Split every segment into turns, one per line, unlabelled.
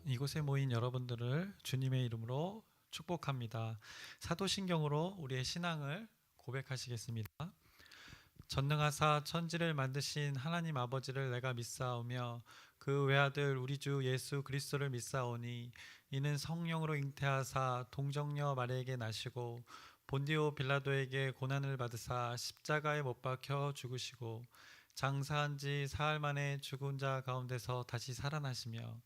이곳에 모인 여러분들을 주님의 이름으로 축복합니다. 사도신경으로 우리의 신앙을 고백하시겠습니다. 전능하사 천지를 만드신 하나님 아버지를 내가 믿사오며 그 외아들 우리 주 예수 그리스도를 믿사오니 이는 성령으로 잉태하사 동정녀 마리에게 나시고 본디오 빌라도에게 고난을 받으사 십자가에 못 박혀 죽으시고 장사한 지 사흘 만에 죽은 자 가운데서 다시 살아나시며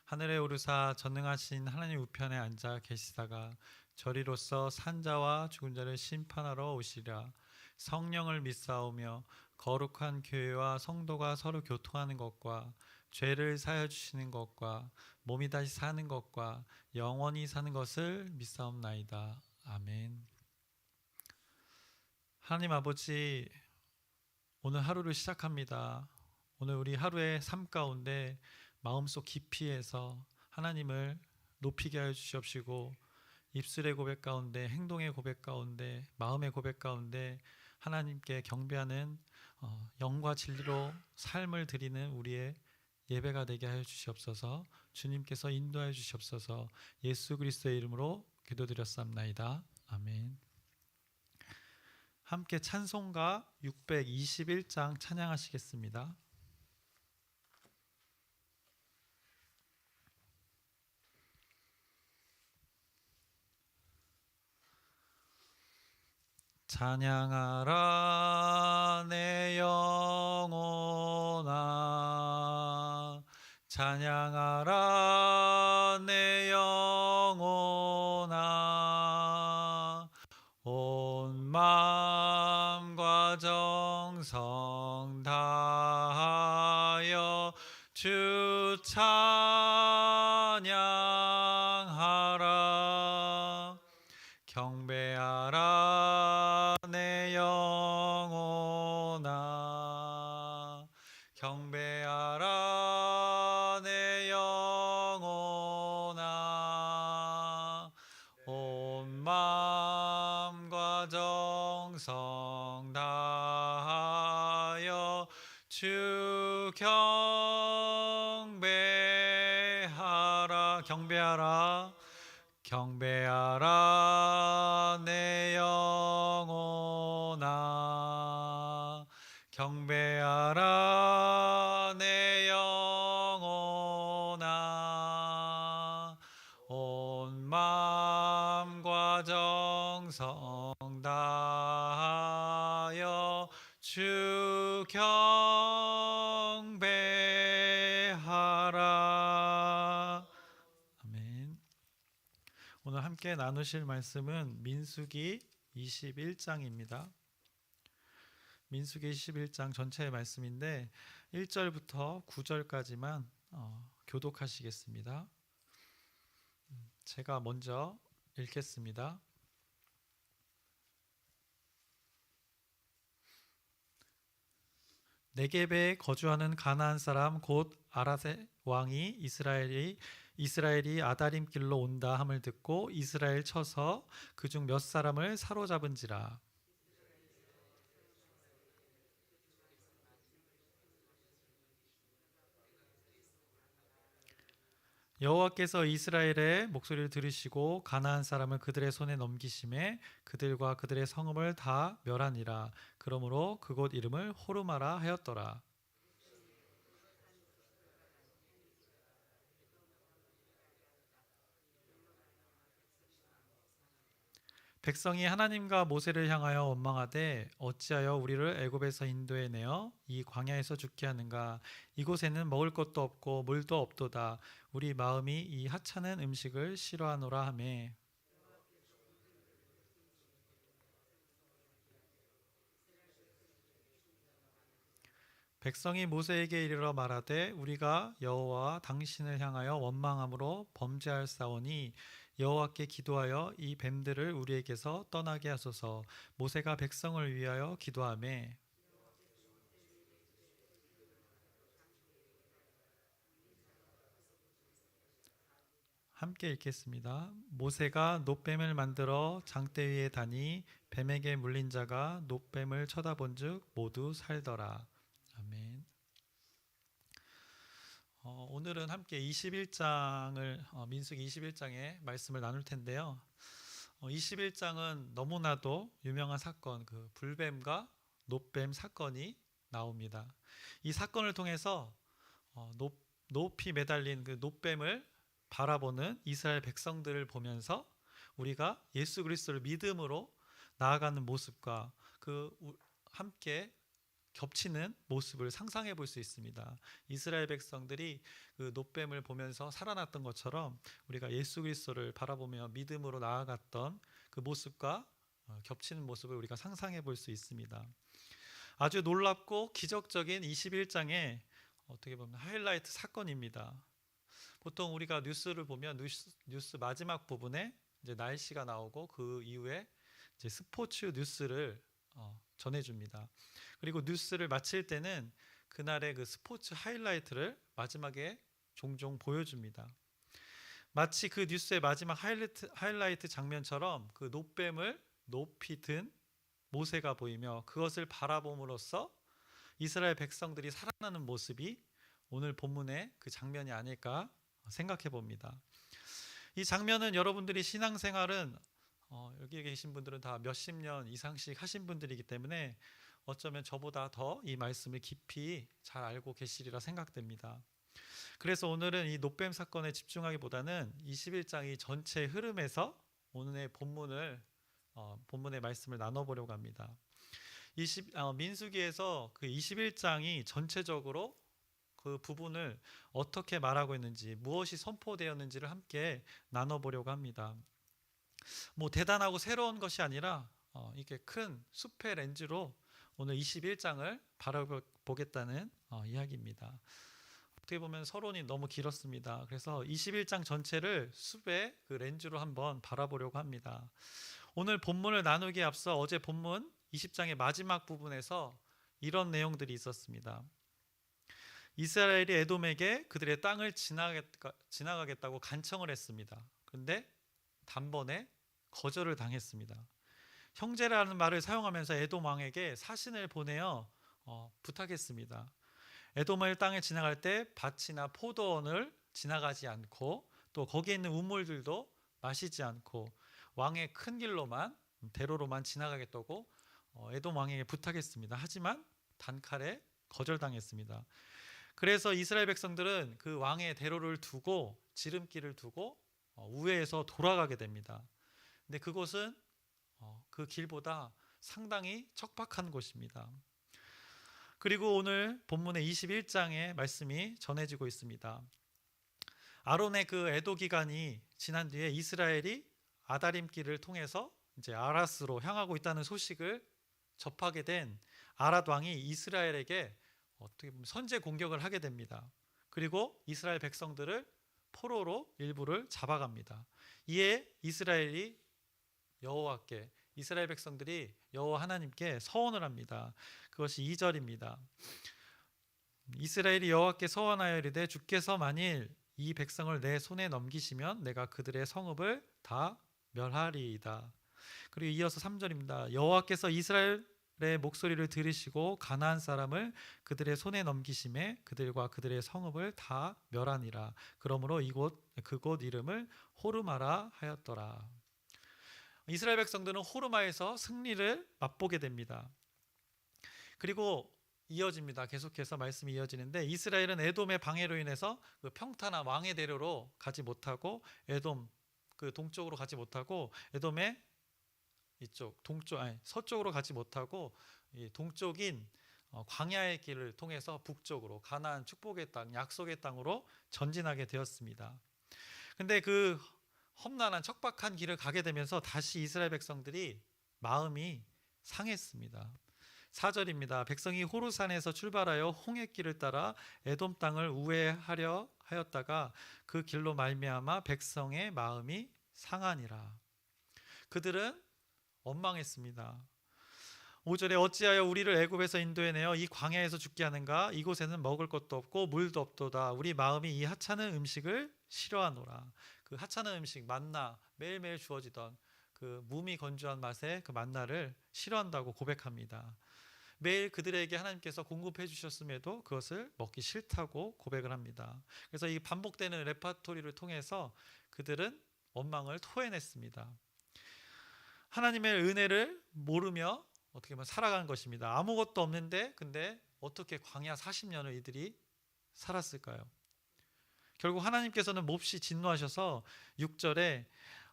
하늘에 오르사 전능하신 하나님 우편에 앉아 계시다가 저리로서 산자와 죽은 자를 심판하러 오시리라. 성령을 믿사오며 거룩한 교회와 성도가 서로 교통하는 것과 죄를 사하여 주시는 것과 몸이 다시 사는 것과 영원히 사는 것을 믿사옵나이다. 아멘. 하나님 아버지, 오늘 하루를 시작합니다. 오늘 우리 하루의 삶 가운데 마음속 깊이에서 하나님을 높이게 하여 주시옵시고 입술의 고백 가운데, 행동의 고백 가운데, 마음의 고백 가운데 하나님께 경배하는 영과 진리로 삶을 드리는 우리의 예배가 되게 하여 주시옵소서. 주님께서 인도하여 주시옵소서. 예수 그리스도의 이름으로 기도드렸사옵나이다. 아멘. 함께 찬송가 621장 찬양하시겠습니다. 찬양하라 내 영혼아, 찬양하라 내 영혼아, 온 마음과 정성 다하여 주 찬양하라. 경배하라 내 영혼아, 경배하라 내 영혼아, 온 마음과 정성 다하여 주 경배하라. 경배하라, 경배하라 내 영혼아, 경배하라 내 영혼아, 온 마음과 정성 다하여 주 경배하라. 아멘. 오늘 함께 나누실 말씀은 민수기 21장입니다. 민수기 21장 전체의 말씀인데 1절부터 9절까지만 교독하시겠습니다. 제가 먼저 읽겠습니다. 네겝에 거주하는 가나안 사람 곧 아랏의 왕이 이스라엘이 아다림 길로 온다 함을 듣고 이스라엘 쳐서 그중 몇 사람을 사로잡은지라. 여호와께서 이스라엘의 목소리를 들으시고 가나안 사람을 그들의 손에 넘기심에 그들과 그들의 성읍을 다 멸하니라. 그러므로 그곳 이름을 호르마라 하였더라. 백성이 하나님과 모세를 향하여 원망하되 어찌하여 우리를 애굽에서 인도해 내어 이 광야에서 죽게 하는가. 이곳에는 먹을 것도 없고 물도 없도다. 우리 마음이 이 하찮은 음식을 싫어하노라 하매. 백성이 모세에게 이르러 말하되 우리가 여호와와 당신을 향하여 원망함으로 범죄하였사오니 여호와께 기도하여 이 뱀들을 우리에게서 떠나게 하소서. 모세가 백성을 위하여 기도하매. 함께 읽겠습니다. 모세가 놋뱀을 만들어 장대 위에 다니 뱀에게 물린 자가 놋뱀을 쳐다본즉 모두 살더라. 아멘. 오늘은 함께 21장을 민수기 21장의 말씀을 나눌 텐데요. 21장은 너무나도 유명한 사건, 그 불뱀과 놋뱀 사건이 나옵니다. 이 사건을 통해서 높이 매달린 그 놋뱀을 바라보는 이스라엘 백성들을 보면서 우리가 예수 그리스도를 믿음으로 나아가는 모습과 함께 겹치는 모습을 상상해 볼 수 있습니다. 이스라엘 백성들이 그 놋뱀을 보면서 살아났던 것처럼 우리가 예수 그리스도를 바라보며 믿음으로 나아갔던 그 모습과 겹치는 모습을 우리가 상상해 볼 수 있습니다. 아주 놀랍고 기적적인 21장의 어떻게 보면 하이라이트 사건입니다. 보통 우리가 뉴스를 보면 뉴스 마지막 부분에 이제 날씨가 나오고 그 이후에 이제 스포츠 뉴스를 전해줍니다. 그리고 뉴스를 마칠 때는 그날의 그 스포츠 하이라이트를 마지막에 종종 보여줍니다. 마치 그 뉴스의 마지막 하이라이트 장면처럼 그 놋뱀을 높이 든 모세가 보이며 그것을 바라봄으로써 이스라엘 백성들이 살아나는 모습이 오늘 본문의 그 장면이 아닐까 생각해 봅니다. 이 장면은 여러분들이 신앙생활은 여기 계신 분들은 다 몇십 년 이상씩 하신 분들이기 때문에 어쩌면 저보다 더 이 말씀을 깊이 잘 알고 계시리라 생각됩니다. 그래서 오늘은 이 놋뱀 사건에 집중하기보다는 21장 이 전체 흐름에서 오늘의 본문의 말씀을 나눠보려고 합니다. 민수기에서 그 21장이 전체적으로 그 부분을 어떻게 말하고 있는지, 무엇이 선포되었는지를 함께 나눠보려고 합니다. 뭐 대단하고 새로운 것이 아니라 이렇게 큰 숲의 렌즈로 오늘 21장을 바라보겠다는 이야기입니다. 어떻게 보면 서론이 너무 길었습니다. 그래서 21장 전체를 숲의 그 렌즈로 한번 바라보려고 합니다. 오늘 본문을 나누기에 앞서 어제 본문 20장의 마지막 부분에서 이런 내용들이 있었습니다. 이스라엘이 에돔에게 그들의 땅을 지나가겠다고 간청을 했습니다. 그런데 단번에 거절을 당했습니다. 형제라는 말을 사용하면서 에돔 왕에게 사신을 보내어 부탁했습니다. 에돔의 땅에 지나갈 때 밭이나 포도원을 지나가지 않고 또 거기에 있는 우물들도 마시지 않고 왕의 큰 길로만 대로로만 지나가겠다고 에돔 왕에게 부탁했습니다. 하지만 단칼에 거절당했습니다. 그래서 이스라엘 백성들은 그 왕의 대로를 두고 지름길을 두고 우회해서 돌아가게 됩니다. 근데 그곳은 그 길보다 상당히 척박한 곳입니다. 그리고 오늘 본문의 21장의 말씀이 전해지고 있습니다. 아론의 그 애도 기간이 지난 뒤에 이스라엘이 아다림 길을 통해서 이제 아라스로 향하고 있다는 소식을 접하게 된 아랏 왕이 이스라엘에게 어떻게 보면 선제 공격을 하게 됩니다. 그리고 이스라엘 백성들을 포로로 일부를 잡아갑니다. 이에 이스라엘 백성들이 여호와 하나님께 서원을 합니다. 그것이 2절입니다. 이스라엘이 여호와께 서원하여 이르되 주께서 만일 이 백성을 내 손에 넘기시면 내가 그들의 성읍을 다 멸하리이다. 그리고 이어서 3절입니다. 여호와께서 이스라엘의 목소리를 들으시고 가나안 사람을 그들의 손에 넘기심에 그들과 그들의 성읍을 다 멸하니라. 그러므로 그곳 이름을 호르마라 하였더라. 이스라엘 백성들은 호르마에서 승리를 맛보게 됩니다. 그리고 이어집니다. 계속해서 말씀이 이어지는데 이스라엘은 에돔의 방해로 인해서 그 평탄한 왕의 대로로 가지 못하고 에돔 그 동쪽으로 가지 못하고 에돔의 서쪽으로 가지 못하고 이 동쪽인 광야의 길을 통해서 북쪽으로 가나안 축복의 땅, 약속의 땅으로 전진하게 되었습니다. 근데 그 험난한 척박한 길을 가게 되면서 다시 이스라엘 백성들이 마음이 상했습니다. 4절입니다. 백성이 호르산에서 출발하여 홍해길을 따라 에돔 땅을 우회하려 하였다가 그 길로 말미암아 백성의 마음이 상하니라. 그들은 원망했습니다. 5절에 어찌하여 우리를 애굽에서 인도해내어 이 광야에서 죽게 하는가? 이곳에는 먹을 것도 없고 물도 없도다. 우리 마음이 이 하찮은 음식을 싫어하노라. 그 하찮은 음식 만나 매일매일 주어지던 그 무미 건조한 맛의 그 만나를 싫어한다고 고백합니다. 매일 그들에게 하나님께서 공급해 주셨음에도 그것을 먹기 싫다고 고백을 합니다. 그래서 이 반복되는 레파토리를 통해서 그들은 원망을 토해냈습니다. 하나님의 은혜를 모르며 어떻게 보면 살아간 것입니다. 아무것도 없는데 근데 어떻게 광야 40년을 이들이 살았을까요? 결국 하나님께서는 몹시 진노하셔서 6절에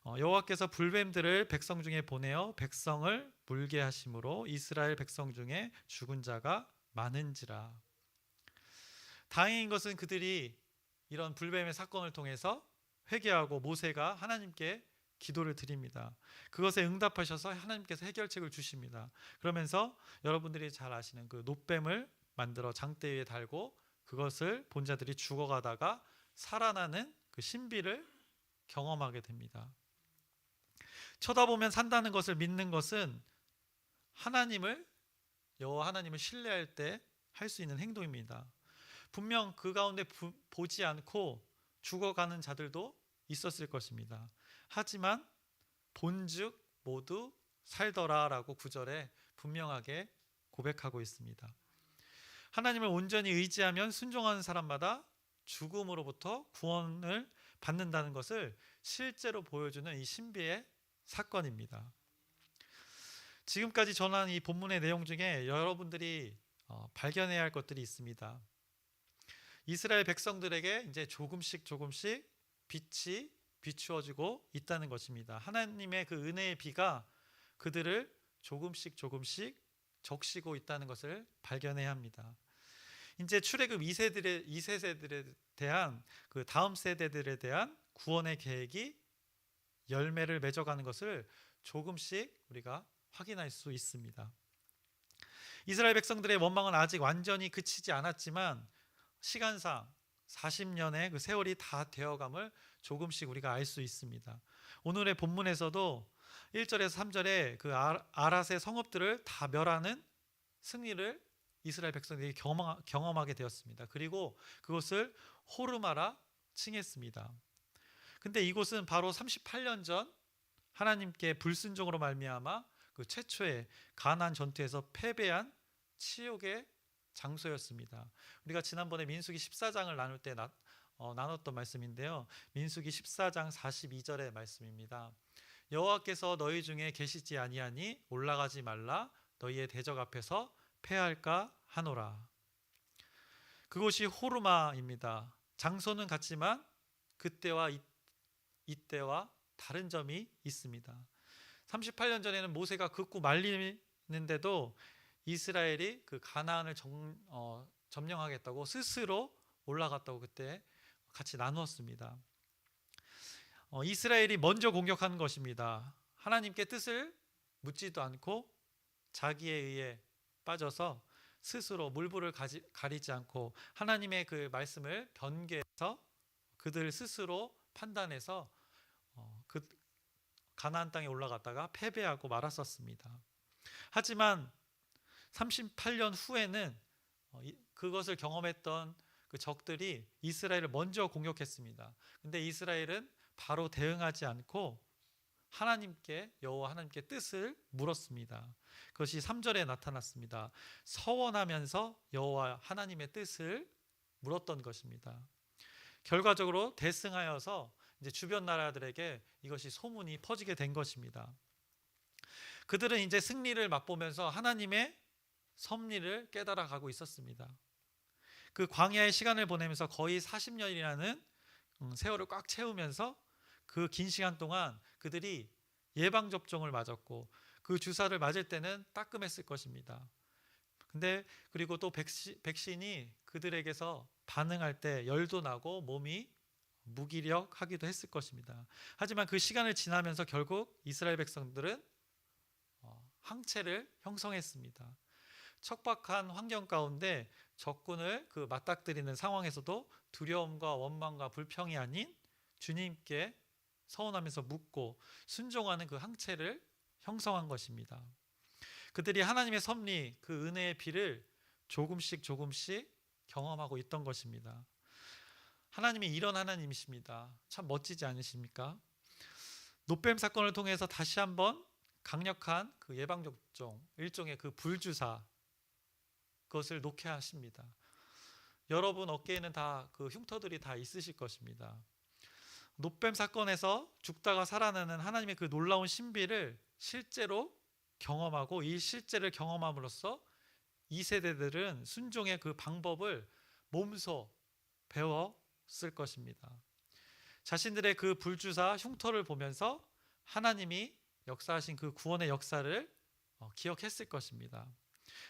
여호와께서 불뱀들을 백성 중에 보내어 백성을 물게 하심으로 이스라엘 백성 중에 죽은 자가 많은지라. 다행인 것은 그들이 이런 불뱀의 사건을 통해서 회개하고 모세가 하나님께 기도를 드립니다. 그것에 응답하셔서 하나님께서 해결책을 주십니다. 그러면서 여러분들이 잘 아시는 그 놋뱀을 만들어 장대 위에 달고 그것을 본 자들이 죽어가다가 살아나는 그 신비를 경험하게 됩니다. 쳐다보면 산다는 것을 믿는 것은 여호와 하나님을 신뢰할 때 할 수 있는 행동입니다. 분명 그 가운데 보지 않고 죽어가는 자들도 있었을 것입니다. 하지만 본즉 모두 살더라라고 9절에 분명하게 고백하고 있습니다. 하나님을 온전히 의지하면 순종하는 사람마다 죽음으로부터 구원을 받는다는 것을 실제로 보여주는 이 신비의 사건입니다. 지금까지 전한 이 본문의 내용 중에 여러분들이 발견해야 할 것들이 있습니다. 이스라엘 백성들에게 이제 조금씩 빛이 비추어지고 있다는 것입니다. 하나님의 그 은혜의 비가 그들을 조금씩 적시고 있다는 것을 발견해야 합니다. 이제 출애굽 2세들에 대한 그 다음 세대들에 대한 구원의 계획이 열매를 맺어가는 것을 조금씩 우리가 확인할 수 있습니다. 이스라엘 백성들의 원망은 아직 완전히 그치지 않았지만 시간상 40년의 그 세월이 다 되어감을 조금씩 우리가 알 수 있습니다. 오늘의 본문에서도 1절에서 3절에 그 아랏의 성읍들을 다 멸하는 승리를 이스라엘 백성들이 경험하게 되었습니다. 그리고 그것을 호르마라 칭했습니다. 근데 이곳은 바로 38년 전 하나님께 불순종으로 말미암아 그 최초의 가나안 전투에서 패배한 치욕의 장소였습니다. 우리가 지난번에 민수기 14장을 나눌 때 나눴던 말씀인데요. 민수기 14장 42절의 말씀입니다. 여호와께서 너희 중에 계시지 아니하니 올라가지 말라 너희의 대적 앞에서 패할까 하노라. 그곳이 호르마입니다. 장소는 같지만 그때와 이때와 다른 점이 있습니다. 38년 전에는 모세가 긋고 말리는데도 이스라엘이 그 가나안을 점령하겠다고 스스로 올라갔다고 그때 같이 나누었습니다. 이스라엘이 먼저 공격하는 것입니다. 하나님께 뜻을 묻지도 않고 자기에 의해 빠져서 스스로 물불을 가리지 않고 하나님의 그 말씀을 변개해서 그들 스스로 판단해서 그 가나안 땅에 올라갔다가 패배하고 말았었습니다. 하지만 38년 후에는 그것을 경험했던 그 적들이 이스라엘을 먼저 공격했습니다. 근데 이스라엘은 바로 대응하지 않고 여호와 하나님께 뜻을 물었습니다. 그것이 3절에 나타났습니다. 서원하면서 여호와 하나님의 뜻을 물었던 것입니다. 결과적으로 대승하여서 이제 주변 나라들에게 이것이 소문이 퍼지게 된 것입니다. 그들은 이제 승리를 맛보면서 하나님의 섭리를 깨달아 가고 있었습니다. 그 광야의 시간을 보내면서 거의 40년이라는 세월을 꽉 채우면서 그 긴 시간 동안 그들이 예방접종을 맞았고 그 주사를 맞을 때는 따끔했을 것입니다. 근데 그리고 또 백신이 그들에게서 반응할 때 열도 나고 몸이 무기력하기도 했을 것입니다. 하지만 그 시간을 지나면서 결국 이스라엘 백성들은 항체를 형성했습니다. 척박한 환경 가운데 적군을 맞닥뜨리는 상황에서도 두려움과 원망과 불평이 아닌 주님께 서원하면서 묻고 순종하는 그 항체를 형성한 것입니다. 그들이 하나님의 섭리, 그 은혜의 비를 조금씩 경험하고 있던 것입니다. 하나님이 이런 하나님이십니다. 참 멋지지 않으십니까? 놋뱀 사건을 통해서 다시 한번 강력한 그 예방접종, 일종의 그 불주사, 그것을 놓게 하십니다. 여러분 어깨에는 다 그 흉터들이 다 있으실 것입니다. 놋뱀 사건에서 죽다가 살아나는 하나님의 그 놀라운 신비를 실제로 경험하고, 이 실제를 경험함으로써 2세대들은 순종의 그 방법을 몸소 배웠을 것입니다. 자신들의 그 불주사 흉터를 보면서 하나님이 역사하신 그 구원의 역사를 기억했을 것입니다.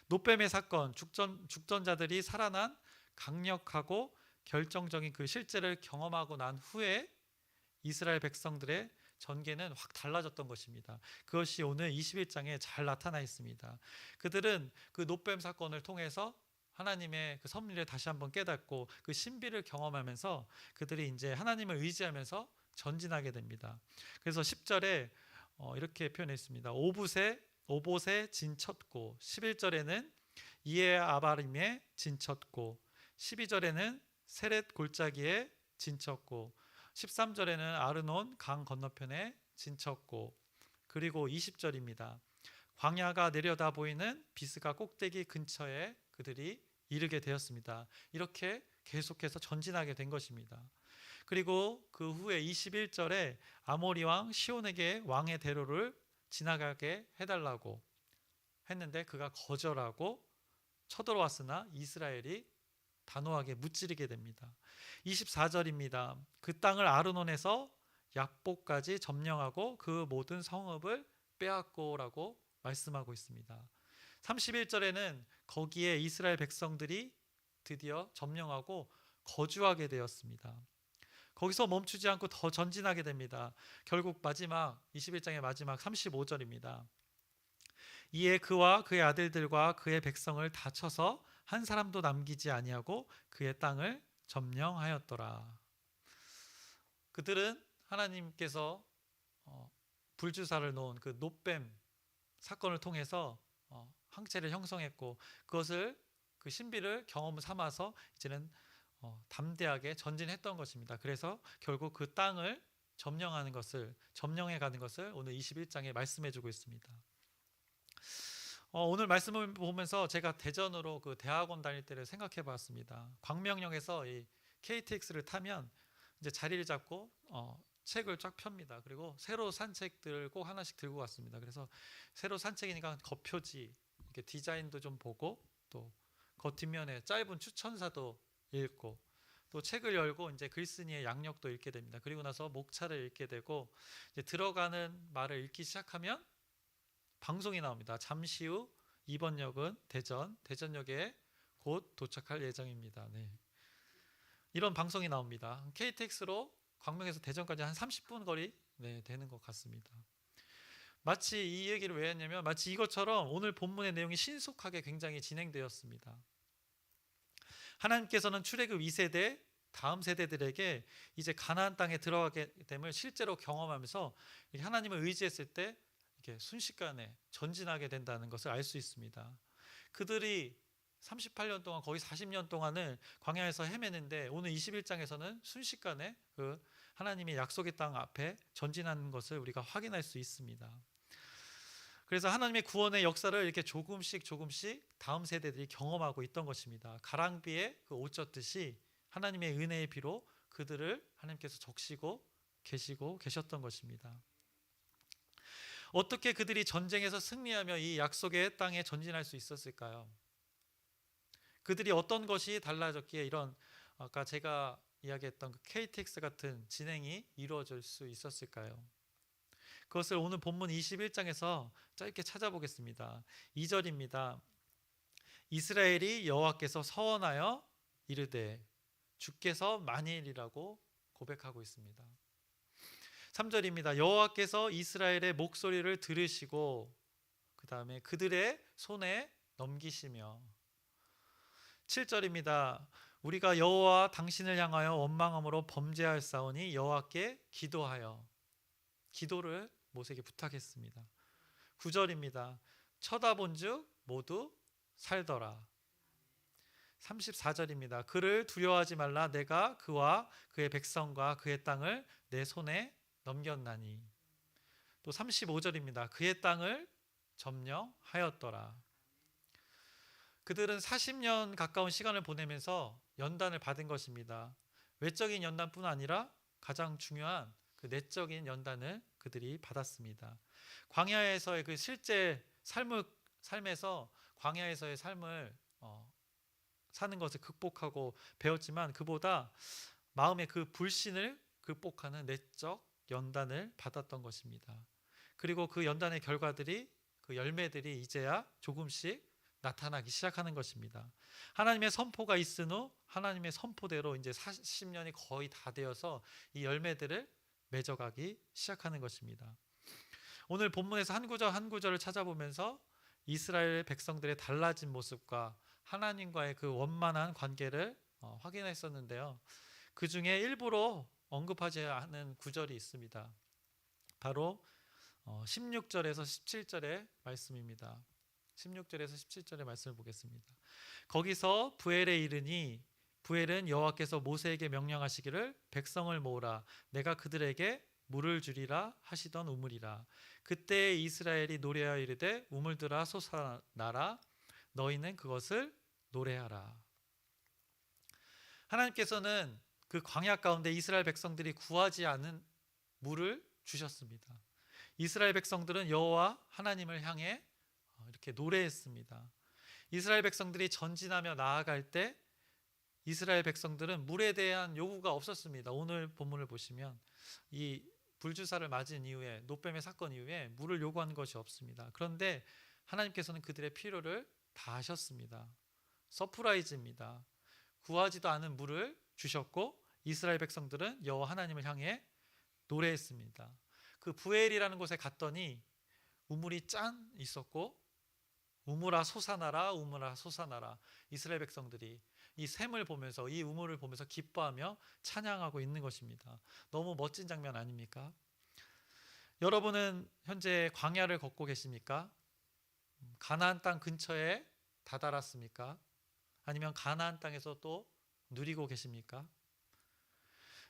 놋뱀의 사건, 죽전자들이 살아난 강력하고 결정적인 그 실제를 경험하고 난 후에 이스라엘 백성들의 전개는 확 달라졌던 것입니다. 그것이 오늘 21장에 잘 나타나 있습니다. 그들은 그 놋뱀 사건을 통해서 하나님의 그 섭리를 다시 한번 깨닫고 그 신비를 경험하면서 그들이 이제 하나님을 의지하면서 전진하게 됩니다. 그래서 10절에 이렇게 표현했습니다. 오봇에 진쳤고, 11절에는 이에 아바림에 진쳤고, 12절에는 세렛 골짜기에 진쳤고, 13절에는 아르논 강 건너편에 진쳤고, 그리고 20절입니다. 광야가 내려다 보이는 비스가 꼭대기 근처에 그들이 이르게 되었습니다. 이렇게 계속해서 전진하게 된 것입니다. 그리고 그 후에 21절에 아모리 왕 시온에게 왕의 대로를 지나가게 해달라고 했는데 그가 거절하고 쳐들어왔으나 이스라엘이 단호하게 무찌르게 됩니다. 24절입니다. 그 땅을 아르논에서 약복까지 점령하고 그 모든 성읍을 빼앗고라고 말씀하고 있습니다. 31절에는 거기에 이스라엘 백성들이 드디어 점령하고 거주하게 되었습니다. 거기서 멈추지 않고 더 전진하게 됩니다. 결국 마지막 21장의 마지막 35절입니다. 이에 그와 그의 아들들과 그의 백성을 다 쳐서 한 사람도 남기지 아니하고 그의 땅을 점령하였더라. 그들은 하나님께서 불주사를 놓은 그 놋뱀 사건을 통해서 황체를 형성했고, 그것을 그 신비를 경험 삼아서 이제는 담대하게 전진했던 것입니다. 그래서 결국 그 땅을 점령해 가는 것을 오늘 21장에 말씀해 주고 있습니다. 오늘 말씀을 보면서 제가 대전으로 그 대학원 다닐 때를 생각해 봤습니다. 광명역에서 이 KTX를 타면 이제 자리를 잡고 책을 쫙 펴니다. 그리고 새로 산 책들 꼭 하나씩 들고 갔습니다. 그래서 새로 산 책이니까 겉표지, 이렇게 디자인도 좀 보고, 또 겉뒷면에 짧은 추천사도 읽고, 또 책을 열고 이제 글쓴이의 양력도 읽게 됩니다. 그리고 나서 목차를 읽게 되고, 이제 들어가는 말을 읽기 시작하면 방송이 나옵니다. 잠시 후 이번 역은 대전역에 곧 도착할 예정입니다. 네. 이런 방송이 나옵니다. KTX로 광명에서 대전까지 한 30분 거리 되는 것 같습니다. 마치 이 얘기를 왜 했냐면, 마치 이것처럼 오늘 본문의 내용이 신속하게 굉장히 진행되었습니다. 하나님께서는 출애굽 2세대 다음 세대들에게 이제 가나안 땅에 들어가게 됨을 실제로 경험하면서 하나님을 의지했을 때 이렇게 순식간에 전진하게 된다는 것을 알 수 있습니다. 그들이 38년 동안, 거의 40년 동안을 광야에서 헤매는데 오늘 21장에서는 순식간에 그 하나님의 약속의 땅 앞에 전진하는 것을 우리가 확인할 수 있습니다. 그래서 하나님의 구원의 역사를 이렇게 조금씩 다음 세대들이 경험하고 있던 것입니다. 가랑비에 그 옷 젖듯이 하나님의 은혜의 비로 그들을 하나님께서 적시고 계셨던 것입니다. 어떻게 그들이 전쟁에서 승리하며 이 약속의 땅에 전진할 수 있었을까요? 그들이 어떤 것이 달라졌기에 이런 아까 제가 이야기했던 그 KTX 같은 진행이 이루어질 수 있었을까요? 그것을 오늘 본문 21장에서 짧게 찾아보겠습니다. 2절입니다. 이스라엘이 여호와께서 서원하여 이르되 주께서 만일이라고 고백하고 있습니다. 3절입니다. 여호와께서 이스라엘의 목소리를 들으시고 그 다음에 그들의 손에 넘기시며. 7절입니다. 우리가 여호와 당신을 향하여 원망함으로 범죄하였사오니 여호와께 기도하여. 기도를 모세에게 부탁했습니다. 9절입니다. 쳐다본즉 모두 살더라. 34절입니다. 그를 두려워하지 말라. 내가 그와 그의 백성과 그의 땅을 내 손에 넘겼나니. 또 35절입니다. 그의 땅을 점령하였더라. 그들은 40년 가까운 시간을 보내면서 연단을 받은 것입니다. 외적인 연단뿐 아니라 가장 중요한 그 내적인 연단을 그들이 받았습니다. 광야에서의 그 실제 삶에서 광야에서의 삶을 사는 것을 극복하고 배웠지만, 그보다 마음의 그 불신을 극복하는 내적 연단을 받았던 것입니다. 그리고 그 연단의 결과들이, 그 열매들이 이제야 조금씩 나타나기 시작하는 것입니다. 하나님의 선포가 있은 후 하나님의 선포대로 이제 40년이 거의 다 되어서 이 열매들을 맺어가기 시작하는 것입니다. 오늘 본문에서 한 구절 한 구절을 찾아보면서 이스라엘 백성들의 달라진 모습과 하나님과의 그 원만한 관계를 확인했었는데요. 그 중에 일부러 언급하지 않은 구절이 있습니다. 바로 16절에서 17절의 말씀입니다. 16절에서 17절의 말씀을 보겠습니다. 거기서 부엘에 이르니 부엘은 여호와께서 모세에게 명령하시기를 백성을 모으라 내가 그들에게 물을 주리라 하시던 우물이라. 그때 이스라엘이 노래하여 이르되 우물들아 솟아나라 너희는 그것을 노래하라. 하나님께서는 그 광야 가운데 이스라엘 백성들이 구하지 않은 물을 주셨습니다. 이스라엘 백성들은 여호와 하나님을 향해 이렇게 노래했습니다. 이스라엘 백성들이 전진하며 나아갈 때 이스라엘 백성들은 물에 대한 요구가 없었습니다. 오늘 본문을 보시면 이 불주사를 맞은 이후에, 노뱀의 사건 이후에 물을 요구하는 것이 없습니다. 그런데 하나님께서는 그들의 필요를 다 하셨습니다. 서프라이즈입니다. 구하지도 않은 물을 주셨고 이스라엘 백성들은 여호와 하나님을 향해 노래했습니다. 그 부엘이라는 곳에 갔더니 우물이 짠 있었고 우물아 솟아나라 우물아 솟아나라. 이스라엘 백성들이 이 샘을 보면서, 이 우물을 보면서 기뻐하며 찬양하고 있는 것입니다. 너무 멋진 장면 아닙니까? 여러분은 현재 광야를 걷고 계십니까? 가나안 땅 근처에 다다랐습니까? 아니면 가나안 땅에서 또 누리고 계십니까?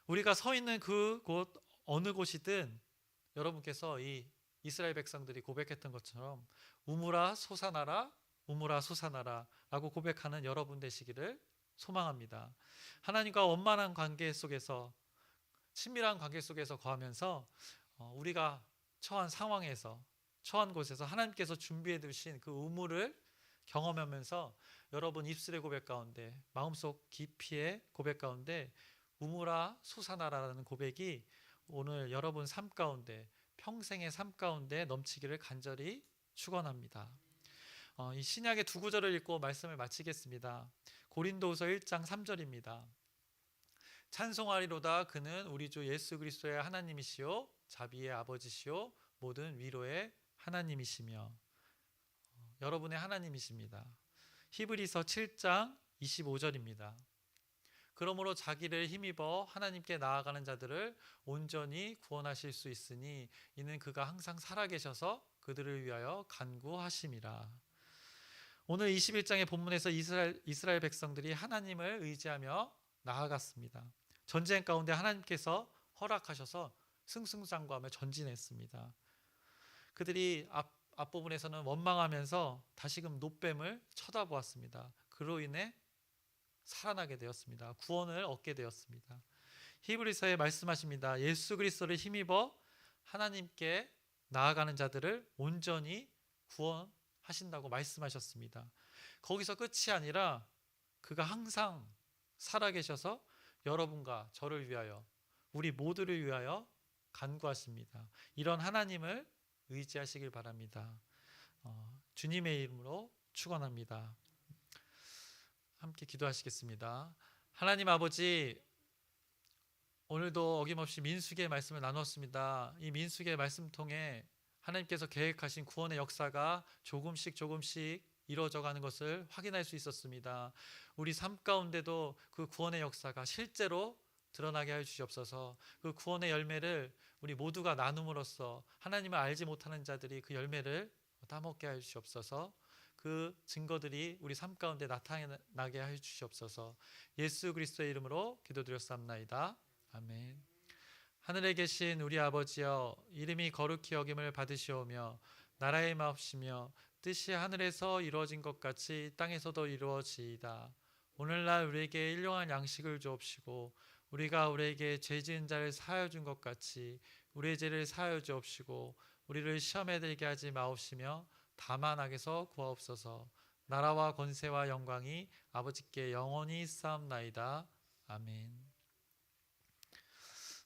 우리가 서 있는 그곳 어느 곳이든 여러분께서 이 이스라엘 백성들이 고백했던 것처럼 우물아 솟아나라 우물아 솟아나라 라고 고백하는 여러분 되시기를 소망합니다. 하나님과 원만한 관계 속에서, 친밀한 관계 속에서 거하면서 우리가 처한 상황에서, 처한 곳에서 하나님께서 준비해 두신 그 우물을 경험하면서 여러분 입술의 고백 가운데, 마음속 깊이의 고백 가운데 우물아 솟아나라라는 고백이 오늘 여러분 삶 가운데, 평생의 삶 가운데 넘치기를 간절히 축원합니다. 이 신약의 두 구절을 읽고 말씀을 마치겠습니다. 고린도후서 1장 3절입니다. 찬송하리로다 그는 우리 주 예수 그리스도의 하나님이시요 자비의 아버지시요 모든 위로의 하나님이시며. 여러분의 하나님이십니다. 히브리서 7장 25절입니다. 그러므로 자기를 힘입어 하나님께 나아가는 자들을 온전히 구원하실 수 있으니 이는 그가 항상 살아계셔서 그들을 위하여 간구하심이라. 오늘 21장의 본문에서 이스라엘 백성들이 하나님을 의지하며 나아갔습니다. 전쟁 가운데 하나님께서 허락하셔서 승승장구하며 전진했습니다. 그들이 앞부분에서는 원망하면서 다시금 노뱀을 쳐다보았습니다. 그로 인해 살아나게 되었습니다. 구원을 얻게 되었습니다. 히브리서에 말씀하십니다. 예수 그리스도를 힘입어 하나님께 나아가는 자들을 온전히 구원하신다고 말씀하셨습니다. 거기서 끝이 아니라 그가 항상 살아계셔서 여러분과 저를 위하여, 우리 모두를 위하여 간구하십니다. 이런 하나님을 의지하시길 바랍니다. 주님의 이름으로 축원합니다. 함께 기도하시겠습니다. 하나님 아버지, 오늘도 어김없이 민수기의 말씀을 나눴습니다. 이 민수기의 말씀 통해 하나님께서 계획하신 구원의 역사가 조금씩 이루어져가는 것을 확인할 수 있었습니다. 우리 삶 가운데도 그 구원의 역사가 실제로 드러나게 하여 주시옵소서. 그 구원의 열매를 우리 모두가 나눔으로써 하나님을 알지 못하는 자들이 그 열매를 따먹게 하여 주시옵소서. 그 증거들이 우리 삶 가운데 나타나게 하여 주시옵소서. 예수 그리스도의 이름으로 기도드렸사옵나이다. 아멘. 하늘에 계신 우리 아버지여, 이름이 거룩히 여김을 받으시오며 나라의 마옵시며 뜻이 하늘에서 이루어진 것 같이 땅에서도 이루어지이다. 오늘날 우리에게 일용할 양식을 주옵시고 우리가 우리에게 죄 지은 자를 사하여 준 것 같이 우리의 죄를 사하여 주옵시고 우리를 시험에 들게 하지 마옵시며 다만 악에서 구하옵소서. 나라와 권세와 영광이 아버지께 영원히 있사옵나이다. 아멘.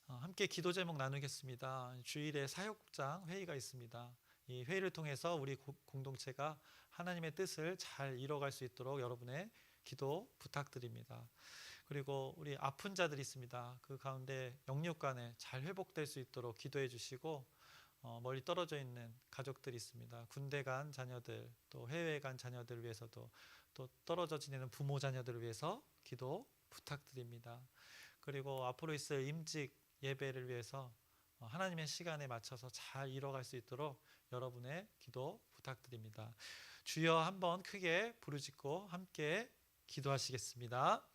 함께 기도 제목 나누겠습니다. 주일에 사역장 회의가 있습니다. 이 회의를 통해서 우리 공동체가 하나님의 뜻을 잘 이뤄갈 수 있도록 여러분의 기도 부탁드립니다. 그리고 우리 아픈 자들이 있습니다. 그 가운데 영육간에 잘 회복될 수 있도록 기도해 주시고 멀리 떨어져 있는 가족들이 있습니다. 군대 간 자녀들, 또 해외에 간 자녀들을 위해서도, 또 떨어져 지내는 부모 자녀들을 위해서 기도 부탁드립니다. 그리고 앞으로 있을 임직 예배를 위해서 하나님의 시간에 맞춰서 잘 이뤄갈 수 있도록 여러분의 기도 부탁드립니다. 주여 한번 크게 부르짖고 함께 기도하시겠습니다.